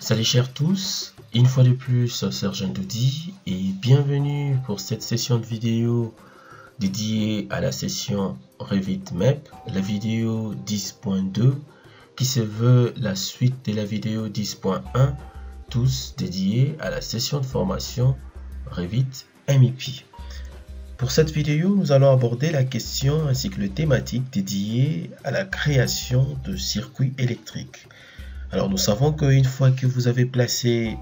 Salut chers tous, une fois de plus Sergent Doudi et bienvenue pour cette session de vidéo dédiée à la session Revit MEP, la vidéo 10.2 qui se veut la suite de la vidéo 10.1, tous dédiés à la session de formation Revit MEP. Pour cette vidéo, nous allons aborder la question ainsi que les thématiques dédiées à la création de circuits électriques. Alors nous savons qu'une fois que vous avez placé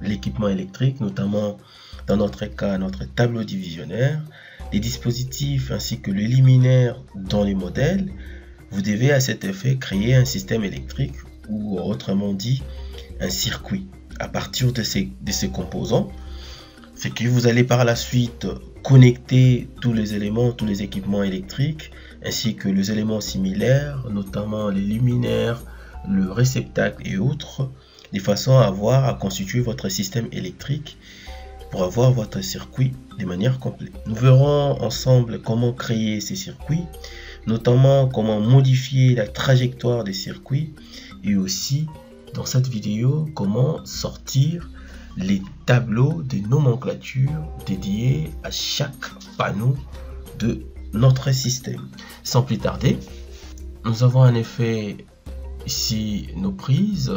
l'équipement électrique, notamment dans notre cas notre tableau divisionnaire, les dispositifs ainsi que les luminaires dans les modèles, vous devez à cet effet créer un système électrique ou autrement dit un circuit à partir de ces composants. C'est que vous allez par la suite connecter tous les éléments, tous les équipements électriques ainsi que les éléments similaires, notamment les luminaires, le réceptacle et autres, de façon à constituer votre système électrique pour avoir votre circuit de manière complète. Nous verrons ensemble comment créer ces circuits, notamment comment modifier la trajectoire des circuits et aussi dans cette vidéo comment sortir les tableaux de nomenclature dédiés à chaque panneau de notre système. Sans plus tarder, nous avons en effet ici nos prises,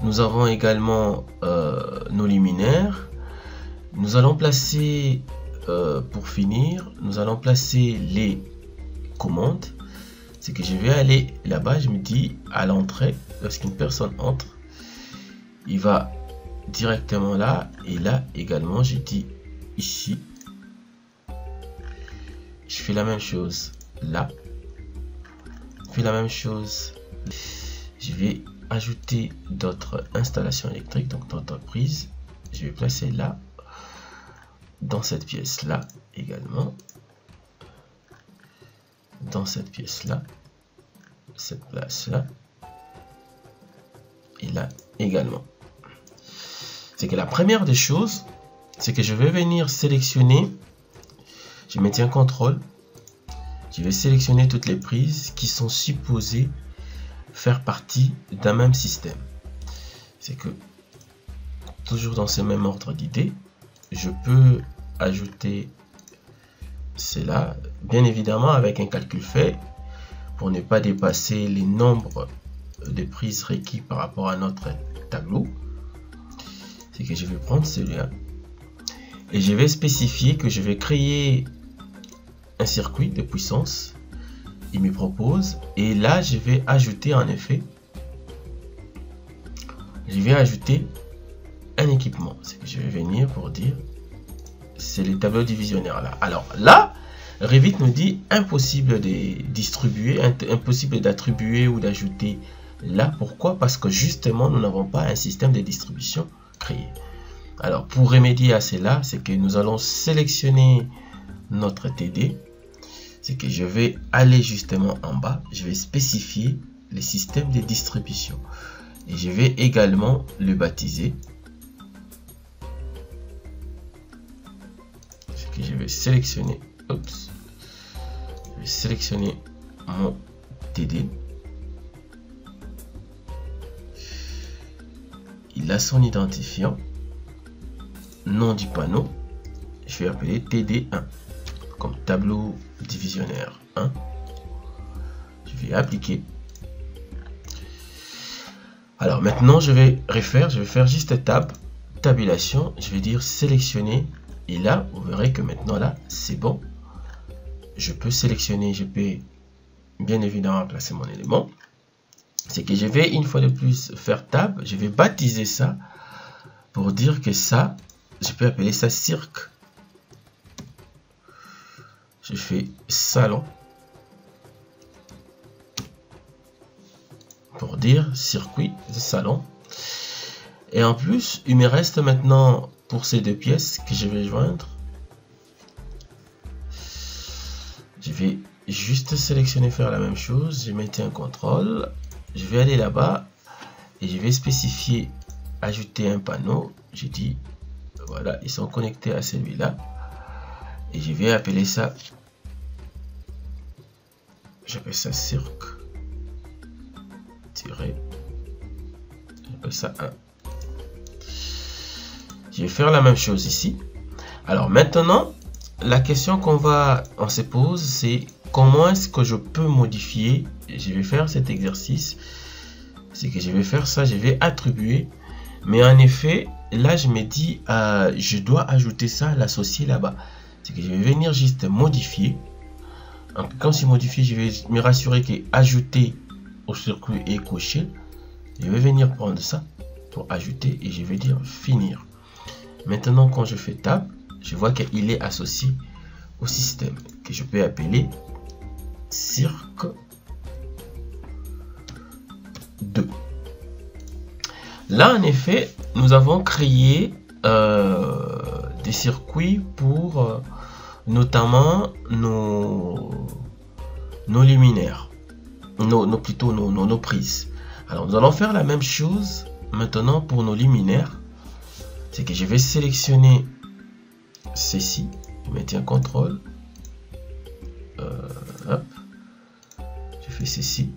nous avons également nos luminaires. Nous allons placer, pour finir, nous allons placer les commandes. C'est que je vais aller là-bas, je me dis à l'entrée, lorsqu'une personne entre, il va directement là, et là également, je dis ici, je fais la même chose là, je fais la même chose. Je vais ajouter d'autres installations électriques, donc d'autres prises. Je vais placer là, dans cette pièce là également, dans cette pièce là, cette place là, et là également. C'est que la première des choses, c'est que je vais venir sélectionner, je maintiens CTRL, je vais sélectionner toutes les prises qui sont supposées faire partie d'un même système. C'est que toujours dans ce même ordre d'idée, je peux ajouter cela, bien évidemment avec un calcul fait pour ne pas dépasser les nombres de prises requis par rapport à notre tableau. C'est que je vais prendre celui-là et je vais spécifier que je vais créer un circuit de puissance. Il me propose et là je vais ajouter en effet, je vais ajouter un équipement. C'est que je vais venir pour dire c'est les tableaux divisionnaires là. Alors là Revit nous dit impossible de distribuer, impossible d'attribuer ou d'ajouter là. Pourquoi? Parce que justement nous n'avons pas un système de distribution créé. Alors pour remédier à cela, c'est que nous allons sélectionner notre TD. C'est que je vais aller justement en bas, je vais spécifier les systèmes de distribution et je vais également le baptiser. C'est que je vais sélectionner, je vais sélectionner mon TD. Il a son identifiant, nom du panneau, je vais appeler TD1. Comme tableau divisionnaire 1. Je vais appliquer. Alors maintenant je vais faire juste tabulation, je vais dire sélectionner et là vous verrez que maintenant là c'est bon. Je peux sélectionner, je peux bien évidemment placer mon élément. C'est que je vais une fois de plus faire tab, je vais baptiser ça pour dire que ça, je peux appeler ça cirque. Je fais salon pour dire circuit de salon. Et en plus, il me reste maintenant pour ces deux pièces que je vais joindre. Je vais juste sélectionner, faire la même chose. Je maintiens CTRL. Je vais aller là-bas et je vais spécifier ajouter un panneau. J'ai dit voilà, ils sont connectés à celui-là. Et je vais appeler ça, j'appelle ça cirque, j'appelle ça 1. Je vais faire la même chose ici. Alors maintenant, la question on se pose, c'est comment est-ce que je peux modifier. Je vais faire cet exercice. C'est que je vais faire ça, je vais attribuer. Mais en effet, là je me dis, je dois ajouter ça, l'associer là-bas. C'est que je vais venir juste modifier. Quand c'est modifié, je vais me rassurer que ajouter au circuit est coché. Je vais venir prendre ça pour ajouter et je vais dire finir. Maintenant, quand je fais tab, je vois qu'il est associé au système que je peux appeler cirque 2. Là, en effet, nous avons créé des circuits pour notamment nos luminaires, plutôt nos prises. Alors, nous allons faire la même chose maintenant pour nos luminaires. C'est que je vais sélectionner ceci, je maintiens CTRL, hop, je fais ceci,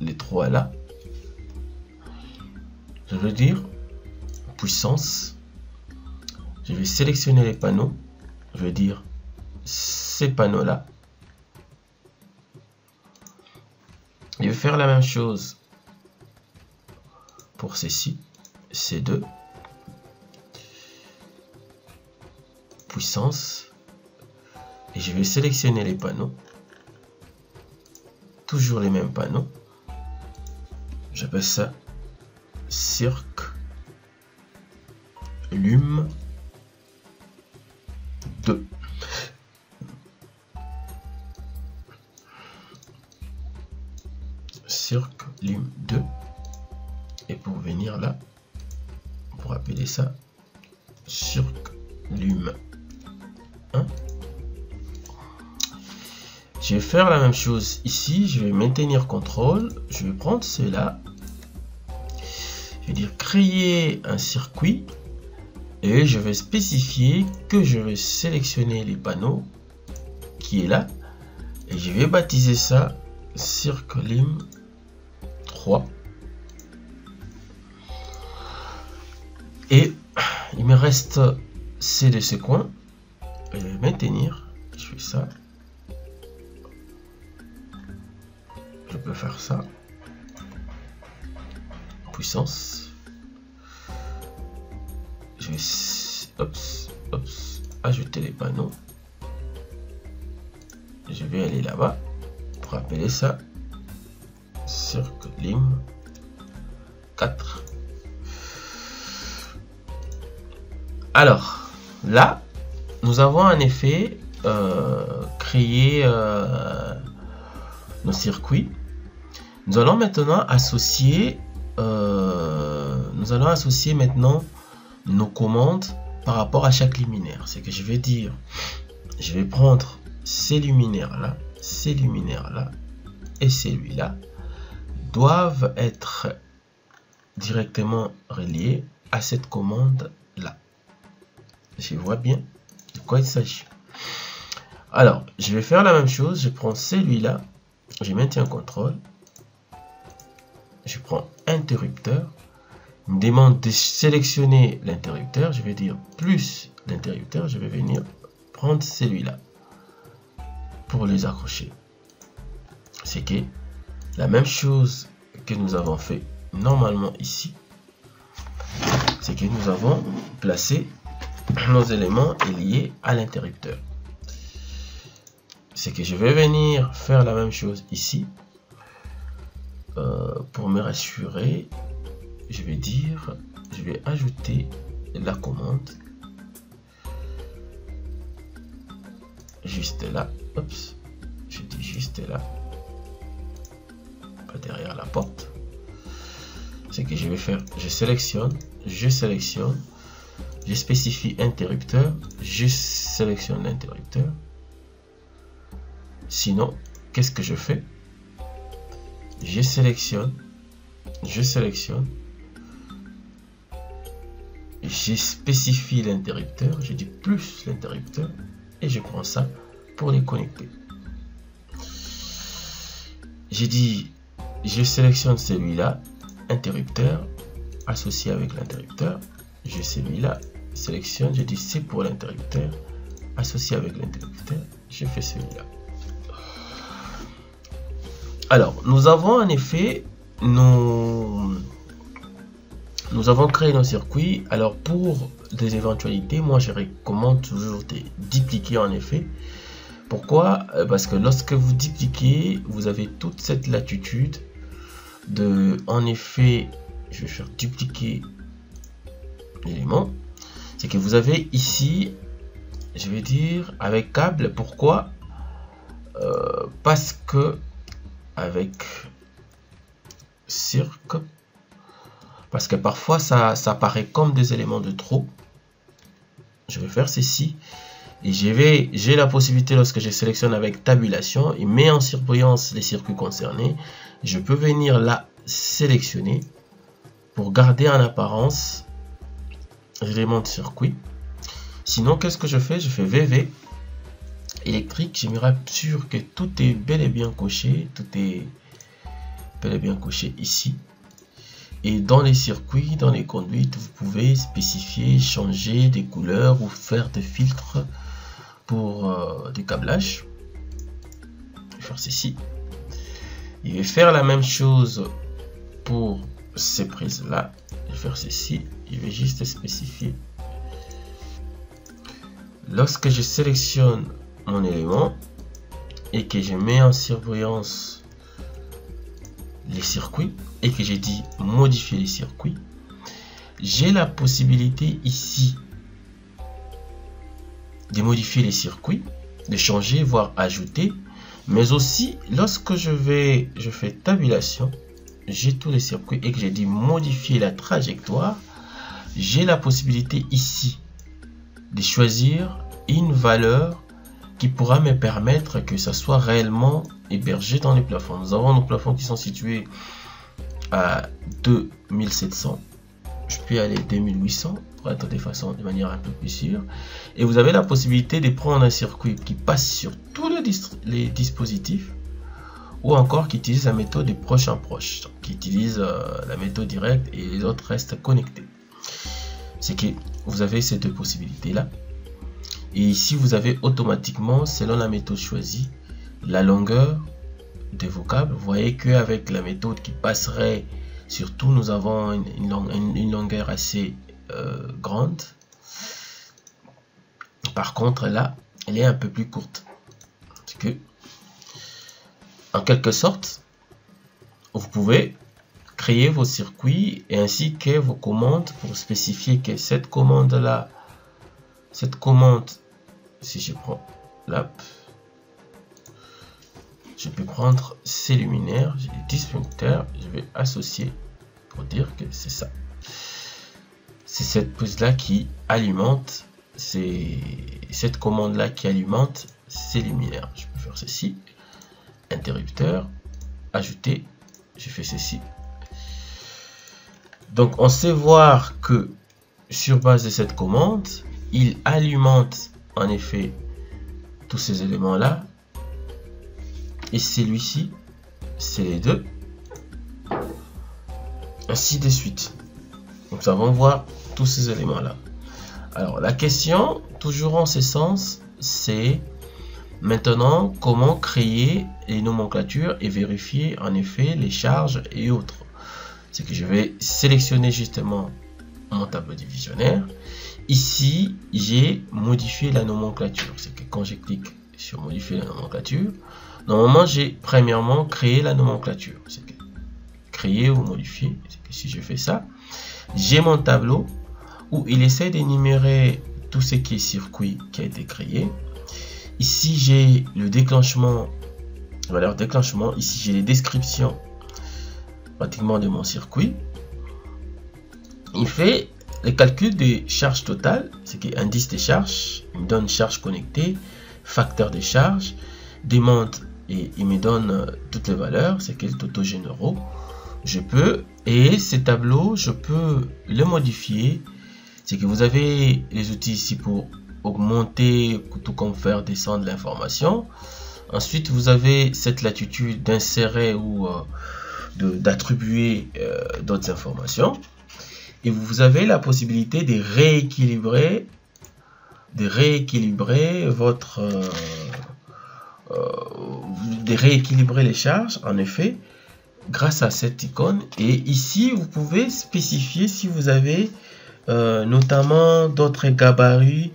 les trois là, je veux dire puissance, je vais sélectionner les panneaux, je vais dire ces panneaux là, je vais faire la même chose pour ceci, ces deux, puissance, et je vais sélectionner les panneaux, toujours les mêmes panneaux, j'appelle ça cirque lume 2. Cirque lume 2, et pour venir là, pour appeler ça cirque lume 1. Je vais faire la même chose ici, je vais maintenir CTRL, je vais prendre cela, je vais dire créer un circuit et je vais spécifier que je vais sélectionner les panneaux qui est là et je vais baptiser ça cirque lume 3. Et il me reste ces de ce coin, je vais maintenir, je fais ça, je peux faire ça, puissance, je vais ajouter les panneaux, je vais aller là-bas pour appeler ça cirque lume 4. Alors là, nous avons en effet créé nos circuits. Nous allons maintenant associer, maintenant nos commandes par rapport à chaque luminaire. C'est que je vais dire, je vais prendre ces luminaires là et celui-là doivent être directement reliés à cette commande là. Je vois bien de quoi il s'agit. Alors, je vais faire la même chose. Je prends celui-là, je maintiens CTRL, je prends interrupteur. Il me demande de sélectionner l'interrupteur. Je vais dire plus l'interrupteur. Je vais venir prendre celui-là pour les accrocher. C'est que la même chose que nous avons fait normalement ici, c'est que nous avons placé nos éléments liés à l'interrupteur. C'est que je vais venir faire la même chose ici pour me rassurer. Je vais dire, je vais ajouter la commande juste là. Oups, je dis juste là, pas derrière la porte. C'est que je vais faire, je sélectionne, je spécifie interrupteur, je sélectionne l'interrupteur. Sinon, qu'est-ce que je fais? Je sélectionne, je spécifie l'interrupteur, je dis plus l'interrupteur et je prends ça pour les connecter. J'ai dit, je sélectionne celui-là, interrupteur, associé avec l'interrupteur, j'ai celui-là, sélectionne, je dis c'est pour l'interrupteur, associé avec l'interrupteur, je fais celui-là. Alors, nous avons en effet, nous avons créé nos circuits. Alors, pour des éventualités, moi je recommande toujours de dupliquer en effet. Pourquoi? Parce que lorsque vous dupliquez, vous avez toute cette latitude de, en effet, je vais faire dupliquer l'élément. C'est que vous avez ici, je vais dire avec câble. Pourquoi? Parce que avec cirque, parce que parfois ça paraît comme des éléments de trop. Je vais faire ceci et j'ai la possibilité, lorsque je sélectionne avec tabulation et met en surbrillance les circuits concernés, je peux venir là sélectionner pour garder en apparence l'élément de circuit. Sinon, qu'est-ce que je fais? Je fais VV électrique, je me rassure que tout est bel et bien coché, tout est bel et bien coché ici. Et dans les circuits, dans les conduites, vous pouvez spécifier, changer des couleurs ou faire des filtres pour des câblages. Je vais faire ceci. Je vais faire la même chose pour ces prises là. Je vais faire ceci. Je vais juste spécifier. Lorsque je sélectionne mon élément et que je mets en surbrillance les circuits et que j'ai dit modifier les circuits, j'ai la possibilité ici de modifier les circuits, de changer, voire ajouter, mais aussi lorsque je fais tabulation, j'ai tous les circuits et que j'ai dit modifier la trajectoire, j'ai la possibilité ici de choisir une valeur qui pourra me permettre que ça soit réellement hébergé dans les plafonds. Nous avons nos plafonds qui sont situés à 2700. Je peux aller 2800 pour être de manière un peu plus sûre. Et vous avez la possibilité de prendre un circuit qui passe sur tous les dispositifs ou encore qui utilise la méthode de proche en proche, donc qui utilise la méthode directe et les autres restent connectés. C'est que vous avez ces deux possibilités là. Et ici, vous avez automatiquement, selon la méthode choisie, la longueur des vocables. Vous voyez qu'avec la méthode qui passerait sur tout, nous avons une longueur assez grande. Par contre, là, elle est un peu plus courte. C'est que, en quelque sorte, vous pouvez créer vos circuits et ainsi que vos commandes pour spécifier que cette commande-là, si je prends l'app, je peux prendre ces luminaires, j'ai des disjoncteurs, je vais associer pour dire que c'est ça. C'est cette prise là qui alimente, c'est cette commande là qui alimente ces luminaires. Je peux faire ceci, interrupteur, ajouter, je fais ceci. Donc on sait voir que sur base de cette commande, il alimente en effet tous ces éléments là et celui-ci, c'est les deux, ainsi de suite. Donc nous allons voir tous ces éléments là. Alors la question toujours en ce sens, c'est maintenant comment créer les nomenclatures et vérifier en effet les charges et autres. C'est que je vais sélectionner justement mon tableau divisionnaire. Ici, j'ai modifié la nomenclature. C'est que quand je clique sur modifier la nomenclature, normalement, j'ai premièrement créé la nomenclature. C'est que créer ou modifier. C'est que si je fais ça, j'ai mon tableau où il essaie d'énumérer tout ce qui est circuit qui a été créé. Ici, j'ai le déclenchement, valeur déclenchement. Ici, j'ai les descriptions pratiquement de mon circuit. Il fait le calcul des charges totales, c'est que indice des charges, il me donne charge connectée, facteur de charge, demande et il me donne toutes les valeurs, c'est que le taux généraux. Je peux, et ces tableaux, je peux les modifier. C'est que vous avez les outils ici pour augmenter, tout comme faire descendre l'information. Ensuite, vous avez cette latitude d'insérer ou d'attribuer d'autres informations. et vous avez la possibilité de rééquilibrer les charges, en effet, grâce à cette icône. Et ici, vous pouvez spécifier si vous avez notamment d'autres gabarits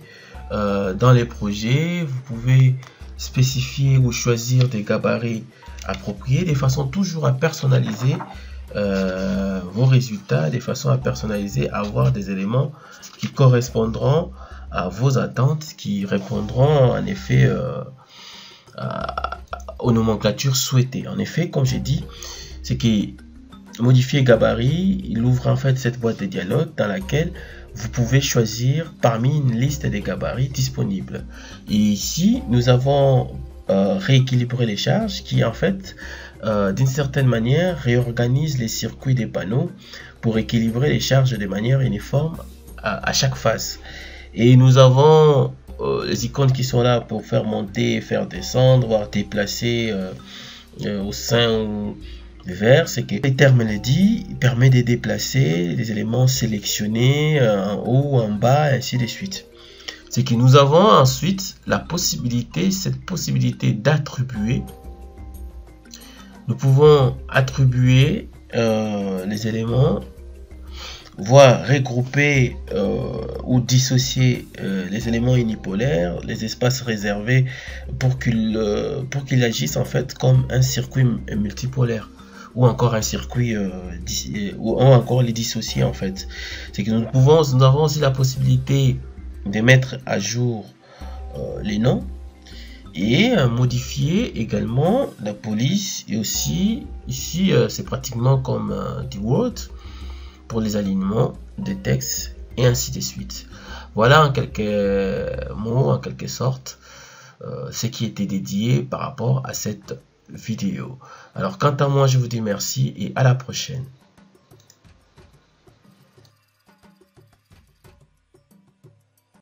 dans les projets. Vous pouvez spécifier ou choisir des gabarits appropriés de façon toujours à personnaliser vos résultats, de façon à personnaliser, avoir des éléments qui correspondront à vos attentes, qui répondront en effet aux nomenclatures souhaitées. En effet, comme j'ai dit, c'est que modifier gabarit, il ouvre en fait cette boîte de dialogue dans laquelle vous pouvez choisir parmi une liste des gabarits disponibles. Et ici, nous avons rééquilibré les charges qui en fait, d'une certaine manière, réorganise les circuits des panneaux pour équilibrer les charges de manière uniforme à chaque face. Et nous avons les icônes qui sont là pour faire monter, faire descendre, voire déplacer au sein vert, c'est que les termes le dit, permet de déplacer les éléments sélectionnés en haut, en bas, ainsi de suite. C'est que nous avons ensuite la possibilité, cette possibilité d'attribuer. Nous pouvons attribuer les éléments, voire regrouper ou dissocier les éléments unipolaires, les espaces réservés pour qu'ils agissent en fait comme un circuit multipolaire, ou encore un circuit ou encore les dissocier en fait. C'est que nous avons aussi la possibilité de mettre à jour les noms et modifier également la police, et aussi ici c'est pratiquement comme du Word pour les alignements des textes et ainsi de suite. Voilà en quelques mots, en quelque sorte, ce qui était dédié par rapport à cette vidéo. Alors quant à moi, je vous dis merci et à la prochaine.